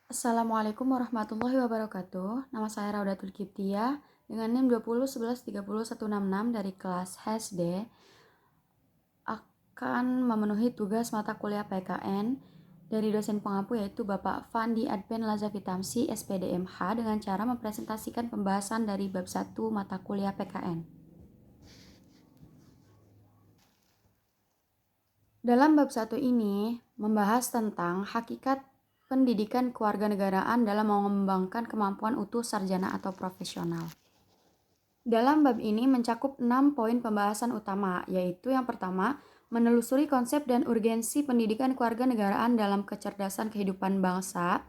Assalamualaikum warahmatullahi wabarakatuh. Nama saya Raudatul Kiptia dengan NIM 2011303166 dari kelas HSD akan memenuhi tugas mata kuliah PKN dari dosen pengampu yaitu Bapak Fandi Adben Lazavitamsi SPDMH dengan cara mempresentasikan pembahasan dari bab 1 mata kuliah PKN. Dalam bab 1 ini membahas tentang hakikat pendidikan kewarganegaraan dalam mengembangkan kemampuan utuh sarjana atau profesional. Dalam bab ini mencakup 6 poin pembahasan utama, yaitu yang pertama, menelusuri konsep dan urgensi pendidikan kewarganegaraan dalam kecerdasan kehidupan bangsa.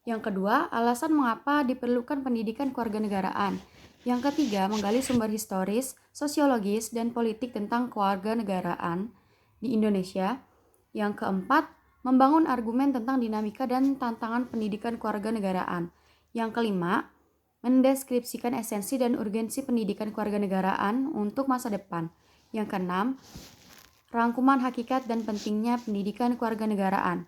Yang kedua, alasan mengapa diperlukan pendidikan kewarganegaraan. Yang ketiga, menggali sumber historis, sosiologis, dan politik tentang kewarganegaraan di Indonesia. Yang keempat, membangun argumen tentang dinamika dan tantangan pendidikan kewarganegaraan. Yang kelima, mendeskripsikan esensi dan urgensi pendidikan kewarganegaraan untuk masa depan. Yang keenam, rangkuman hakikat dan pentingnya pendidikan kewarganegaraan.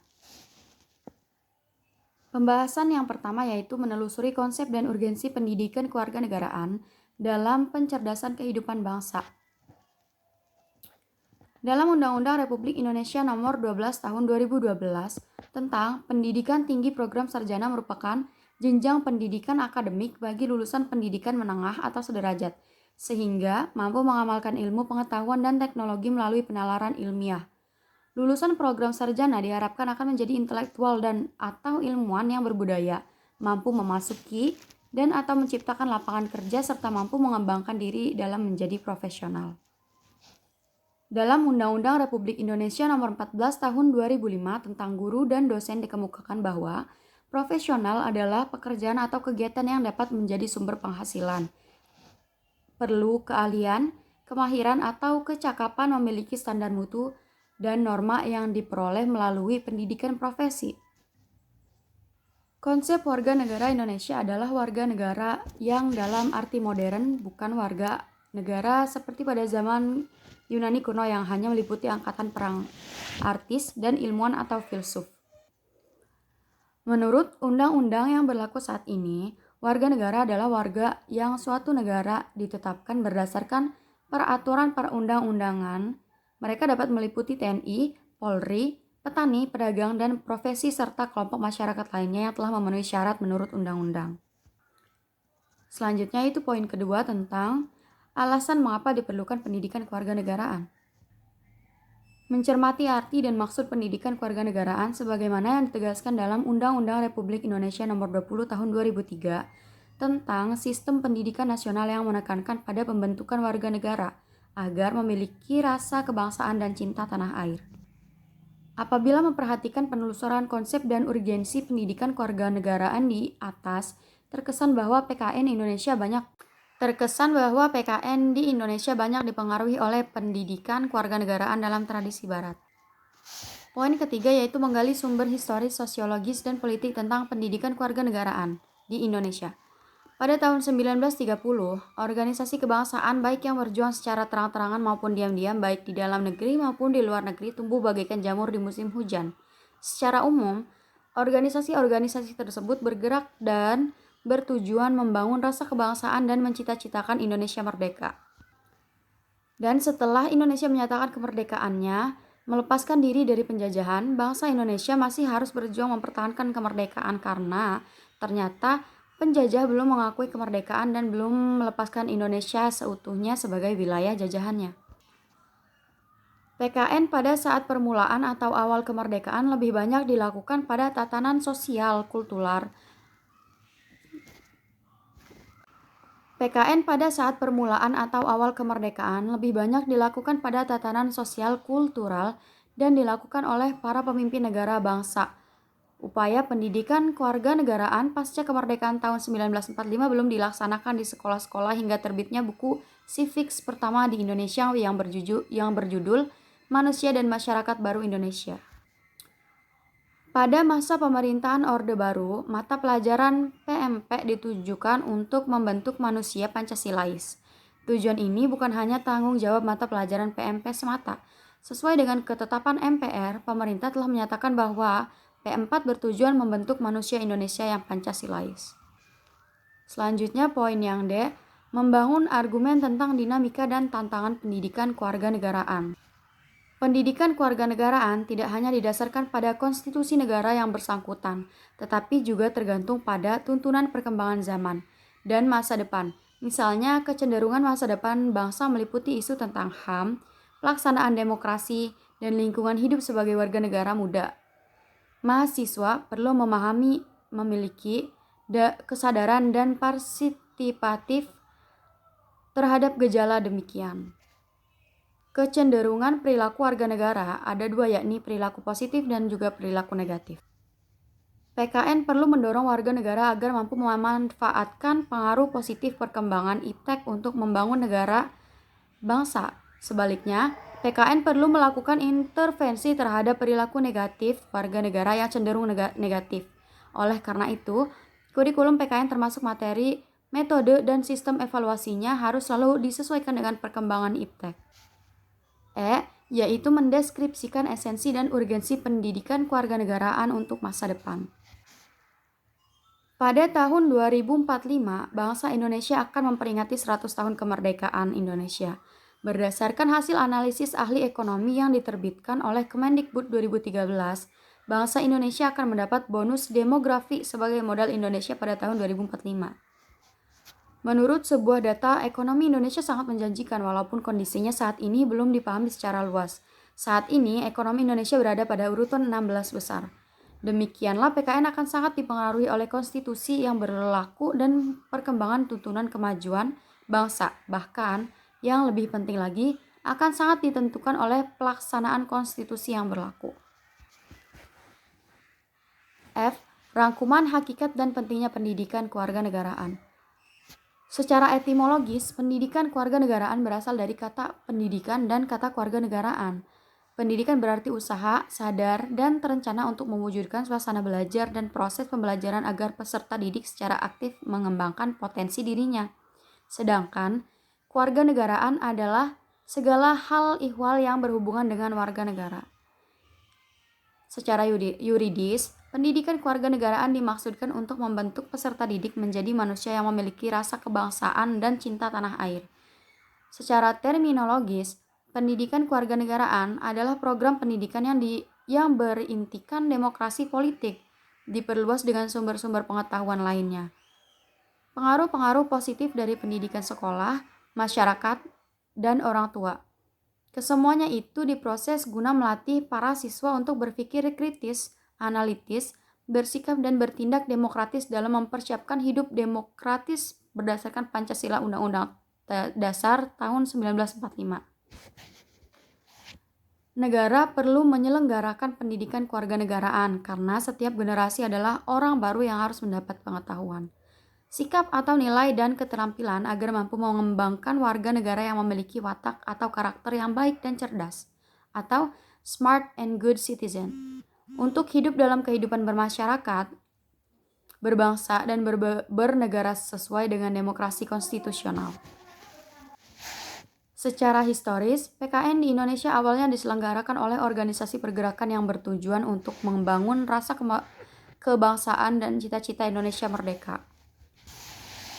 Pembahasan yang pertama yaitu menelusuri konsep dan urgensi pendidikan kewarganegaraan dalam pencerdasan kehidupan bangsa. Dalam Undang-Undang Republik Indonesia Nomor 12 Tahun 2012 tentang Pendidikan Tinggi Program Sarjana merupakan jenjang pendidikan akademik bagi lulusan pendidikan menengah atau sederajat, sehingga mampu mengamalkan ilmu pengetahuan dan teknologi melalui penalaran ilmiah. Lulusan program sarjana diharapkan akan menjadi intelektual dan atau ilmuwan yang berbudaya, mampu memasuki dan atau menciptakan lapangan kerja serta mampu mengembangkan diri dalam menjadi profesional. Dalam Undang-Undang Republik Indonesia Nomor 14 Tahun 2005 tentang guru dan dosen dikemukakan bahwa profesional adalah pekerjaan atau kegiatan yang dapat menjadi sumber penghasilan. Perlu keahlian, kemahiran atau kecakapan memiliki standar mutu dan norma yang diperoleh melalui pendidikan profesi. Konsep warga negara Indonesia adalah warga negara yang dalam arti modern, bukan warga negara seperti pada zaman Yunani kuno yang hanya meliputi angkatan perang, artis, dan ilmuwan atau filsuf. Menurut undang-undang yang berlaku saat ini, warga negara adalah warga yang suatu negara ditetapkan berdasarkan peraturan perundang-undangan. Mereka dapat meliputi TNI, Polri, petani, pedagang, dan profesi serta kelompok masyarakat lainnya yang telah memenuhi syarat menurut undang-undang. Selanjutnya itu poin kedua tentang alasan mengapa diperlukan pendidikan kewarganegaraan. Mencermati arti dan maksud pendidikan kewarganegaraan sebagaimana yang ditegaskan dalam Undang-Undang Republik Indonesia Nomor 20 Tahun 2003 tentang Sistem Pendidikan Nasional yang menekankan pada pembentukan warga negara agar memiliki rasa kebangsaan dan cinta tanah air. Apabila memperhatikan penelusuran konsep dan urgensi pendidikan kewarganegaraan di atas, terkesan bahwa PKN di Indonesia banyak dipengaruhi oleh pendidikan kewarganegaraan dalam tradisi barat. Poin ketiga yaitu menggali sumber historis, sosiologis, dan politik tentang pendidikan kewarganegaraan di Indonesia. Pada tahun 1930, organisasi kebangsaan baik yang berjuang secara terang-terangan maupun diam-diam baik di dalam negeri maupun di luar negeri tumbuh bagaikan jamur di musim hujan. Secara umum, organisasi-organisasi tersebut bergerak dan bertujuan membangun rasa kebangsaan dan mencita-citakan Indonesia merdeka. Dan setelah Indonesia menyatakan kemerdekaannya, melepaskan diri dari penjajahan, bangsa Indonesia masih harus berjuang mempertahankan kemerdekaan karena ternyata penjajah belum mengakui kemerdekaan dan belum melepaskan Indonesia seutuhnya sebagai wilayah jajahannya. PKN pada saat permulaan atau awal kemerdekaan lebih banyak dilakukan pada tatanan sosial kultural. PKN pada saat permulaan atau awal kemerdekaan lebih banyak dilakukan pada tatanan sosial kultural dan dilakukan oleh para pemimpin negara bangsa. Upaya pendidikan kewarganegaraan pasca kemerdekaan tahun 1945 belum dilaksanakan di sekolah-sekolah hingga terbitnya buku Civics pertama di Indonesia yang berjudul Manusia dan Masyarakat Baru Indonesia. Pada masa pemerintahan Orde Baru, mata pelajaran PMP ditujukan untuk membentuk manusia Pancasilais. Tujuan ini bukan hanya tanggung jawab mata pelajaran PMP semata. Sesuai dengan ketetapan MPR, pemerintah telah menyatakan bahwa P4 bertujuan membentuk manusia Indonesia yang Pancasilais. Selanjutnya poin yang D, membangun argumen tentang dinamika dan tantangan pendidikan kewarganegaraan. Pendidikan kewarganegaraan tidak hanya didasarkan pada konstitusi negara yang bersangkutan, tetapi juga tergantung pada tuntunan perkembangan zaman dan masa depan. Misalnya, kecenderungan masa depan bangsa meliputi isu tentang HAM, pelaksanaan demokrasi, dan lingkungan hidup sebagai warga negara muda. Mahasiswa perlu memiliki kesadaran dan partisipatif terhadap gejala demikian. Kecenderungan perilaku warga negara ada dua, yakni perilaku positif dan juga perilaku negatif. PKN perlu mendorong warga negara agar mampu memanfaatkan pengaruh positif perkembangan iptek untuk membangun negara bangsa. Sebaliknya, PKN perlu melakukan intervensi terhadap perilaku negatif warga negara yang cenderung negatif. Oleh karena itu, kurikulum PKN termasuk materi, metode, dan sistem evaluasinya harus selalu disesuaikan dengan perkembangan iptek. Yaitu mendeskripsikan esensi dan urgensi pendidikan kewarganegaraan untuk masa depan. Pada tahun 2045, bangsa Indonesia akan memperingati 100 tahun kemerdekaan Indonesia. Berdasarkan hasil analisis ahli ekonomi yang diterbitkan oleh Kemendikbud 2013, bangsa Indonesia akan mendapat bonus demografi sebagai modal Indonesia pada tahun 2045. Menurut sebuah data, ekonomi Indonesia sangat menjanjikan walaupun kondisinya saat ini belum dipahami secara luas. Saat ini, ekonomi Indonesia berada pada urutan 16 besar. Demikianlah PKN akan sangat dipengaruhi oleh konstitusi yang berlaku dan perkembangan tuntunan kemajuan bangsa. Bahkan, yang lebih penting lagi, akan sangat ditentukan oleh pelaksanaan konstitusi yang berlaku. F. Rangkuman hakikat dan pentingnya pendidikan kewarganegaraan. Secara etimologis, pendidikan kewarganegaraan berasal dari kata pendidikan dan kata kewarganegaraan. Pendidikan berarti usaha, sadar, dan terencana untuk mewujudkan suasana belajar dan proses pembelajaran agar peserta didik secara aktif mengembangkan potensi dirinya. Sedangkan, kewarganegaraan adalah segala hal ihwal yang berhubungan dengan warga negara. Secara yuridis, pendidikan kewarganegaraan dimaksudkan untuk membentuk peserta didik menjadi manusia yang memiliki rasa kebangsaan dan cinta tanah air. Secara terminologis, pendidikan kewarganegaraan adalah program pendidikan yang berintikan demokrasi politik, diperluas dengan sumber-sumber pengetahuan lainnya. Pengaruh-pengaruh positif dari pendidikan sekolah, masyarakat, dan orang tua. Kesemuanya itu diproses guna melatih para siswa untuk berpikir kritis, analitis, bersikap dan bertindak demokratis dalam mempersiapkan hidup demokratis berdasarkan Pancasila Undang-Undang Dasar tahun 1945. Negara perlu menyelenggarakan pendidikan kewarganegaraan karena setiap generasi adalah orang baru yang harus mendapat pengetahuan, sikap atau nilai dan keterampilan agar mampu mengembangkan warga negara yang memiliki watak atau karakter yang baik dan cerdas, atau smart and good citizen, untuk hidup dalam kehidupan bermasyarakat, berbangsa, dan bernegara sesuai dengan demokrasi konstitusional. Secara historis, PKN di Indonesia awalnya diselenggarakan oleh organisasi pergerakan yang bertujuan untuk membangun rasa kebangsaan dan cita-cita Indonesia merdeka.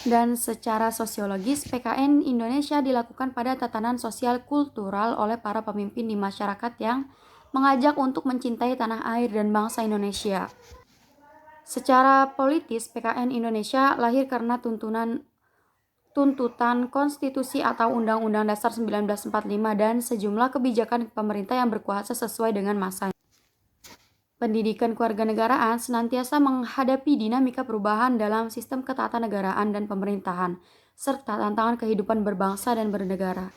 Dan secara sosiologis, PKN Indonesia dilakukan pada tatanan sosial kultural oleh para pemimpin di masyarakat yang mengajak untuk mencintai tanah air dan bangsa Indonesia. Secara politis, PKN Indonesia lahir karena tuntutan konstitusi atau Undang-Undang Dasar 1945 dan sejumlah kebijakan pemerintah yang berkuasa sesuai dengan masanya. Pendidikan kewarganegaraan senantiasa menghadapi dinamika perubahan dalam sistem ketatanegaraan dan pemerintahan, serta tantangan kehidupan berbangsa dan bernegara.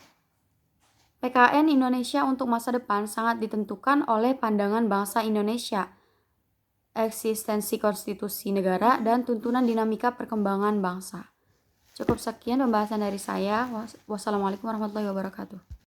PKN Indonesia untuk masa depan sangat ditentukan oleh pandangan bangsa Indonesia, eksistensi konstitusi negara, dan tuntunan dinamika perkembangan bangsa. Cukup sekian pembahasan dari saya. Wassalamualaikum warahmatullahi wabarakatuh.